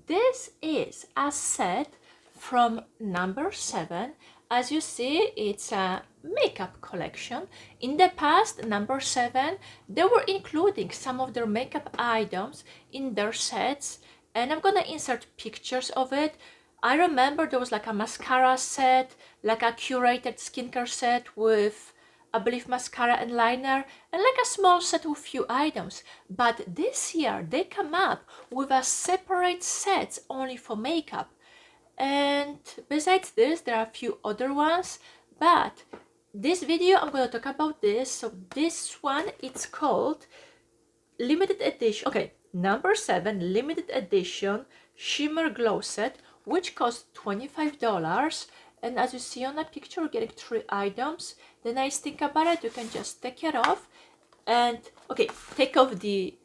this is a set from No7. As you see, it's a makeup collection. In the past, No7, they were including some of their makeup items in their sets, and I'm gonna insert pictures of it. I remember there was like a mascara set, like a curated skincare set with, I believe, mascara and liner, and like a small set with few items. But this year they come up with a separate sets only for makeup. And besides this, there are a few other ones, but this video I'm going to talk about this. So this one, it's called limited edition, okay, No7 limited edition shimmer glow set, which costs $25. And as you see on the picture, you're getting 3 items. The nice thing about it, you can just take it off and, okay, take off the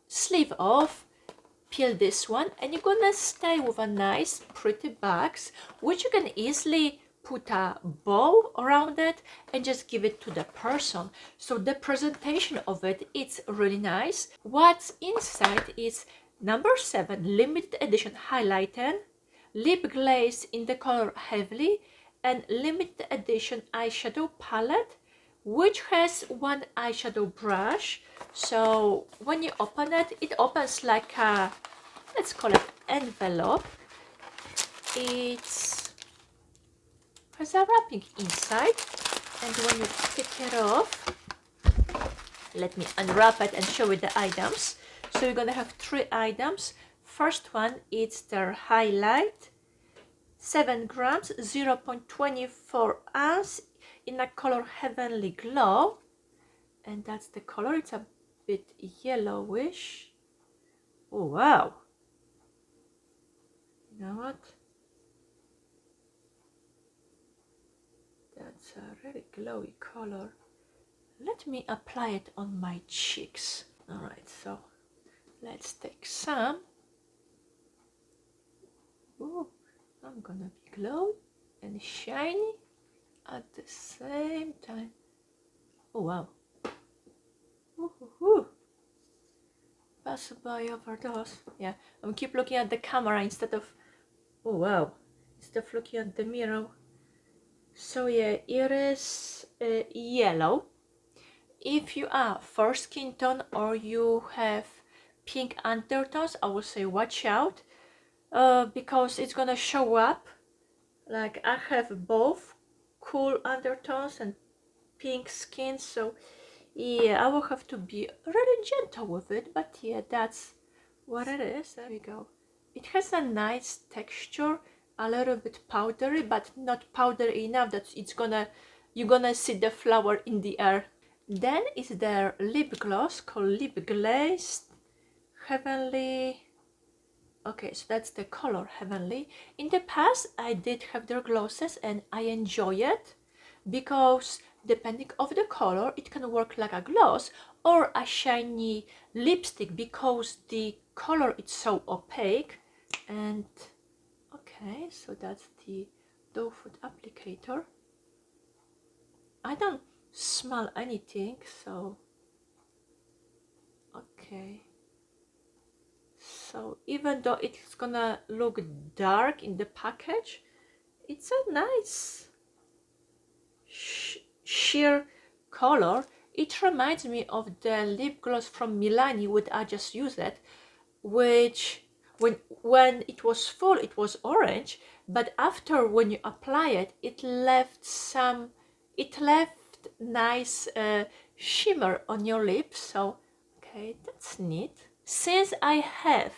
sleeve off, peel this one, and you're gonna stay with a nice pretty box, which you can easily put a bow around it and just give it to the person. So the presentation of it, it's really nice. What's inside is No7 limited edition highlighting, lip glaze in the color Heavily, and limited edition eyeshadow palette, which has one eyeshadow brush. So when you open it, it opens like a, let's call it envelope. It has a wrapping inside, and when you take it off, let me unwrap it and show you the items. So you're gonna have 3 items. First one, it's their highlight, 7 grams, 0.24 ounce in a color Heavenly Glow, and that's the color. It's a bit yellowish. Oh wow, you know what, that's a really glowy color. Let me apply it on my cheeks. All right, so let's take some. Ooh, I'm gonna be glowy and shiny at the same time. Oh wow. Ooh. Pass by overdose. Yeah, I'm keep looking at the camera instead of, oh wow, instead of looking at the mirror. So yeah, it is yellow. If you are fair skin tone or you have pink undertones, I would say watch out, because it's gonna show up. Like I have both cool undertones and pink skin, so yeah, I will have to be really gentle with it, but yeah, that's what it is. There we go. It has a nice texture, a little bit powdery, but not powdery enough that you're gonna see the flower in the air. Then is their lip gloss called Lip Glazed Heavenly. Okay, so that's the color Heavenly. In the past, I did have their glosses and I enjoy it because depending of the color, it can work like a gloss or a shiny lipstick because the color is so opaque. And okay, so that's the doe foot applicator. I don't smell anything, so okay. So even though it's gonna look dark in the package, it's a nice sheer color. It reminds me of the lip gloss from Milani, which I just used it, which when it was full it was orange, but after when you apply it, it left nice shimmer on your lips. So okay, that's neat. Since I have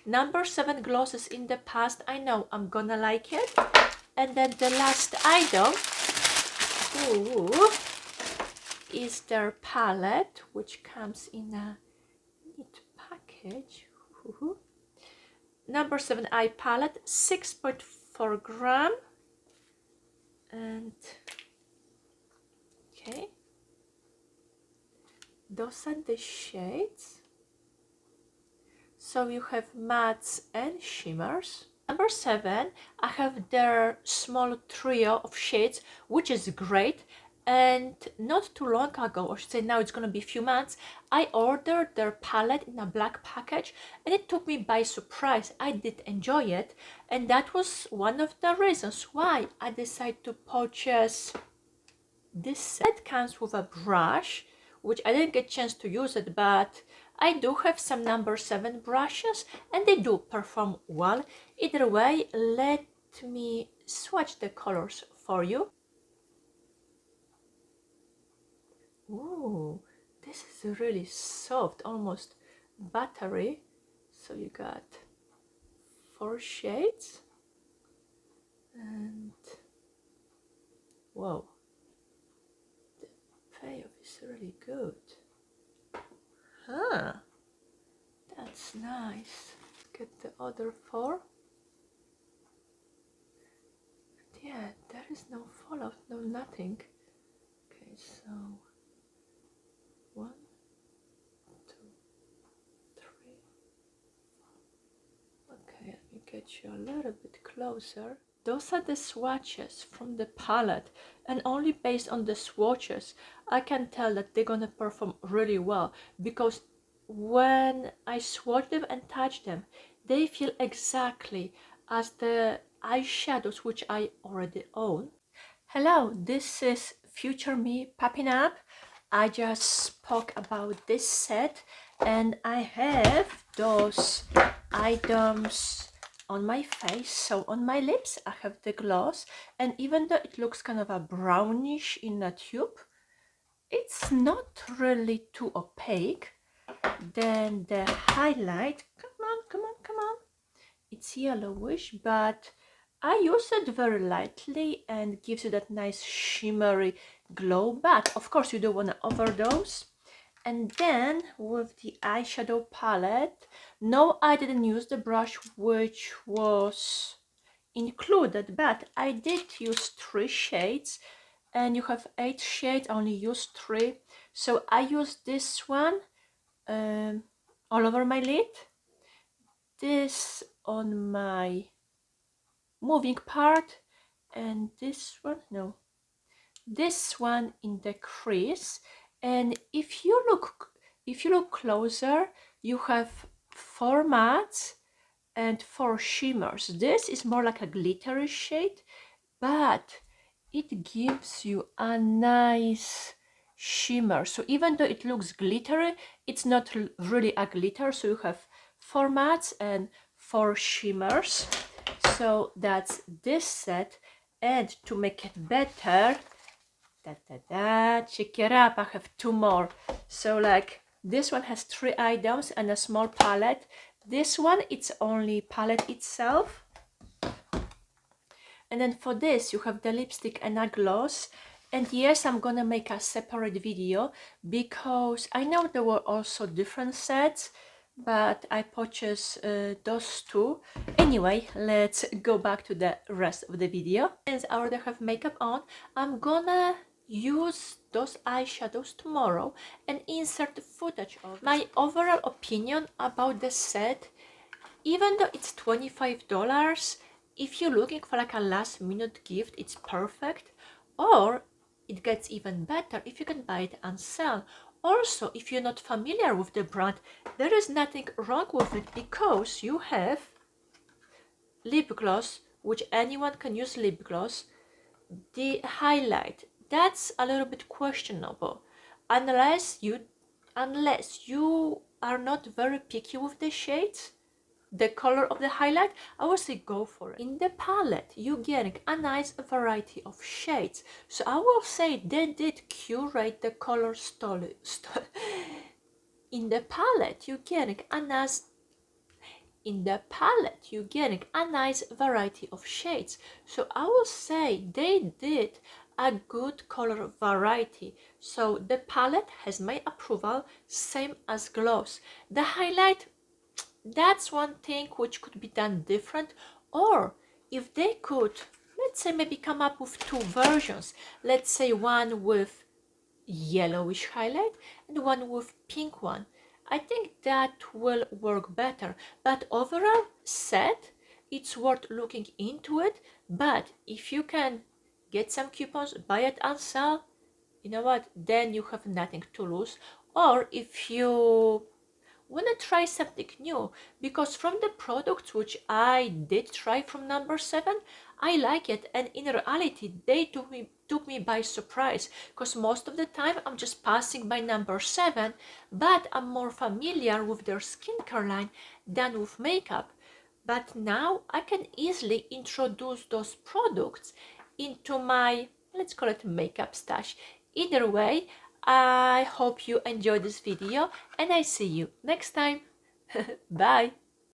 No7 glosses in the past, I know I'm gonna like it. And then the last item, ooh, is their palette, which comes in a neat package. Ooh. No7 eye palette, 6.4 gram, and okay, those are the shades. So you have mattes and shimmers. No7, I have their small trio of shades, which is great. And not too long ago, or I should say now it's gonna be a few months, I ordered their palette in a black package and it took me by surprise. I did enjoy it, and that was one of the reasons why I decided to purchase this set. It comes with a brush, which I didn't get a chance to use it, but I do have some number 7 brushes and they do perform well. Either way, let me swatch the colors for you. Ooh, this is really soft, almost buttery. So you got 4 shades, and whoa, the payoff is really good. Huh, that's nice. Get the other 4. Yeah, there is no fallout, no nothing. Okay, so 1, 2, 3. Okay, let me get you a little bit closer. Those are the swatches from the palette, and only based on the swatches I can tell that they're gonna perform really well, because when I swatch them and touch them, they feel exactly as the eyeshadows which I already own. Hello, this is future me popping up. I just spoke about this set and I have those items on my face. So on my lips I have the gloss, and even though it looks kind of a brownish in a tube, it's not really too opaque. Then the highlight, come on, it's yellowish, but I use it very lightly and gives you that nice shimmery glow, but of course you don't want to overdose. And then with the eyeshadow palette, no, I didn't use the brush which was included, but I did use 3 shades, and you have 8 shades, I only used 3. So I used this one all over my lid, this on my moving part, and this one in the crease. And if you look closer, you have 4 mattes and 4 shimmers. This is more like a glittery shade, but it gives you a nice shimmer. So even though it looks glittery, it's not really a glitter. So you have 4 mattes and 4 shimmers. So that's this set. And to make it better, check it up, I have 2 more. So like this one has 3 items and a small palette. This one, it's only palette itself. And then for this you have the lipstick and a gloss. And yes, I'm gonna make a separate video because I know there were also different sets, but I purchased those 2. Anyway, let's go back to the rest of the video. Since I already have makeup on, I'm gonna use those eyeshadows tomorrow and insert footage of my overall opinion about the set. Even though it's $25, if you're looking for like a last minute gift, it's perfect. Or it gets even better if you can buy it on sale. Also, if you're not familiar with the brand, there is nothing wrong with it because you have lip gloss, which anyone can use lip gloss. The highlight, that's a little bit questionable unless you are not very picky with the shades, the color of the highlight. I would say go for it. In the palette you're getting a nice variety of shades, so I will say they did curate the color in the palette you're getting a nice variety of shades, so I will say they did a good color variety. So the palette has my approval, same as gloss. The highlight, that's one thing which could be done different, or if they could, let's say, maybe come up with 2 versions, let's say one with yellowish highlight and one with pink one. I think that will work better, but overall set, it's worth looking into it. But if you can get some coupons, buy it on sale, you know what, then you have nothing to lose. Or if you want to try something new, because from the products which I did try from No7, I like it, and in reality they took me by surprise, because most of the time I'm just passing by No7, but I'm more familiar with their skincare line than with makeup. But now I can easily introduce those products into my, let's call it, makeup stash. Either way, I hope you enjoyed this video, and I see you next time. Bye!